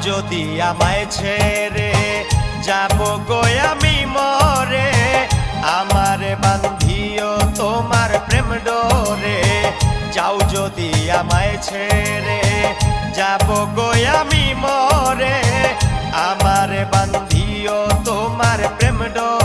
যদি আমায় ছেড়ে যাব গো আমি মরে, আমারে বান্ধিও তোমার প্রেম ডোরে। যাও যদি আমায় ছেড়ে যাব গো আমি মরে, আমারে বান্ধিও তোমার প্রেম ডোরে।